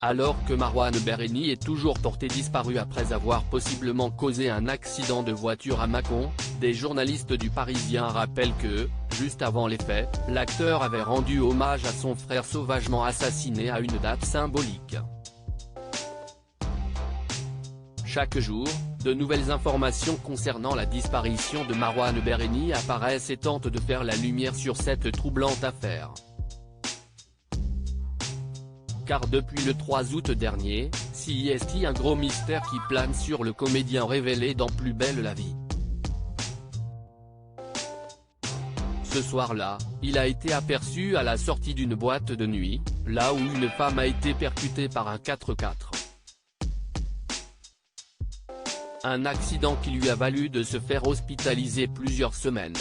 Alors que Marouane Berreni est toujours porté disparu après avoir possiblement causé un accident de voiture à Mâcon, des journalistes du Parisien rappellent que, juste avant les faits, l'acteur avait rendu hommage à son frère sauvagement assassiné à une date symbolique. Chaque jour, de nouvelles informations concernant la disparition de Marouane Berreni apparaissent et tentent de faire la lumière sur cette troublante affaire. Car depuis le 3 août dernier, CIST, un gros mystère qui plane sur le comédien révélé dans Plus belle la vie. Ce soir-là, il a été aperçu à la sortie d'une boîte de nuit, là où une femme a été percutée par un 4x4. Un accident qui lui a valu de se faire hospitaliser plusieurs semaines.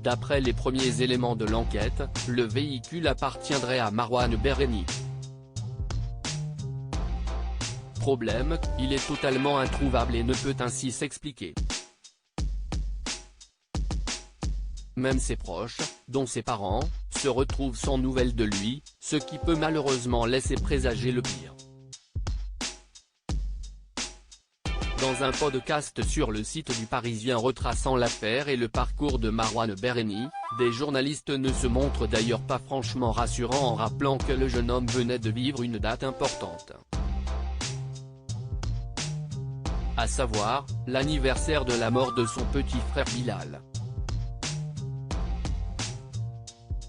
D'après les premiers éléments de l'enquête, le véhicule appartiendrait à Marouane Berreni. Problème, il est totalement introuvable et ne peut ainsi s'expliquer. Même ses proches, dont ses parents, se retrouvent sans nouvelles de lui, ce qui peut malheureusement laisser présager le pire. Dans un podcast sur le site du Parisien retraçant l'affaire et le parcours de Marouane Berreni, des journalistes ne se montrent d'ailleurs pas franchement rassurants en rappelant que le jeune homme venait de vivre une date importante. À savoir, l'anniversaire de la mort de son petit frère Bilal.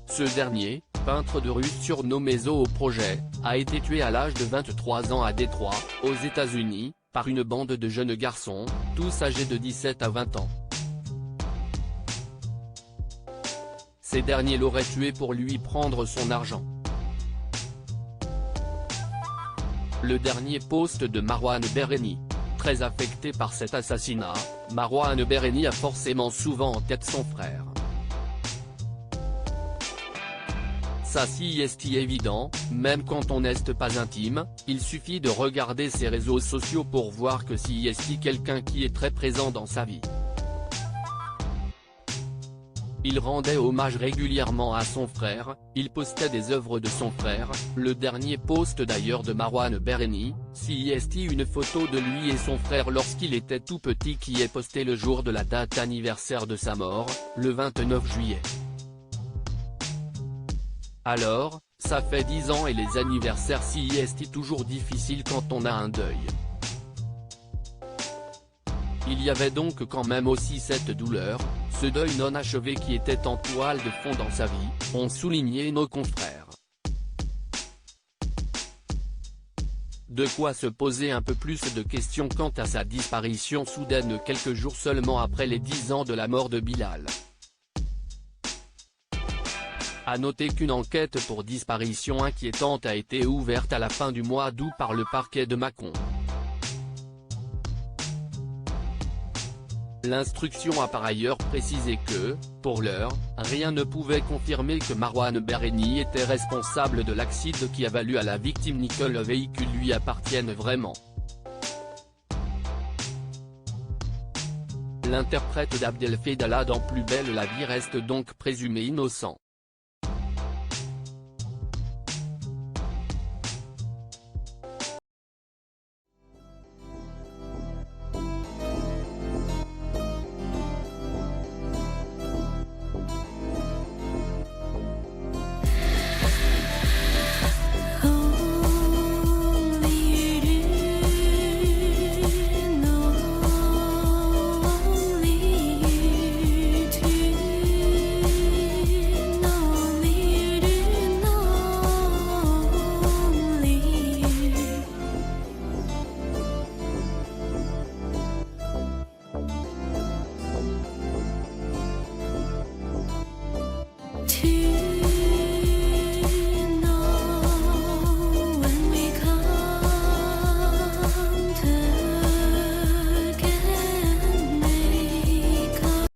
Ce dernier, peintre de rue surnommé Zo au projet, a été tué à l'âge de 23 ans à Détroit, aux États-Unis, par une bande de jeunes garçons, tous âgés de 17 à 20 ans. Ces derniers l'auraient tué pour lui prendre son argent. Le dernier post de Marouane Berreni. Très affecté par cet assassinat, Marouane Berreni a forcément souvent en tête son frère. Ça si est évident, même quand on n'est pas intime, il suffit de regarder ses réseaux sociaux pour voir que si est quelqu'un qui est très présent dans sa vie. Il rendait hommage régulièrement à son frère, il postait des œuvres de son frère, le dernier post d'ailleurs de Marouane Berreni, si est une photo de lui et son frère lorsqu'il était tout petit qui est postée le jour de la date anniversaire de sa mort, le 29 juillet. Alors, ça fait 10 ans et les anniversaires si est toujours difficiles quand on a un deuil. Il y avait donc quand même aussi cette douleur, ce deuil non achevé qui était en toile de fond dans sa vie, ont souligné nos confrères. De quoi se poser un peu plus de questions quant à sa disparition soudaine quelques jours seulement après les 10 ans de la mort de Bilal. À noter qu'une enquête pour disparition inquiétante a été ouverte à la fin du mois d'août par le parquet de Mâcon. L'instruction a par ailleurs précisé que, pour l'heure, rien ne pouvait confirmer que Marouane Berreni était responsable de l'accident qui a valu à la victime ni que le véhicule lui appartienne vraiment. L'interprète d'Abdel Fedala dans Plus belle la vie reste donc présumé innocent.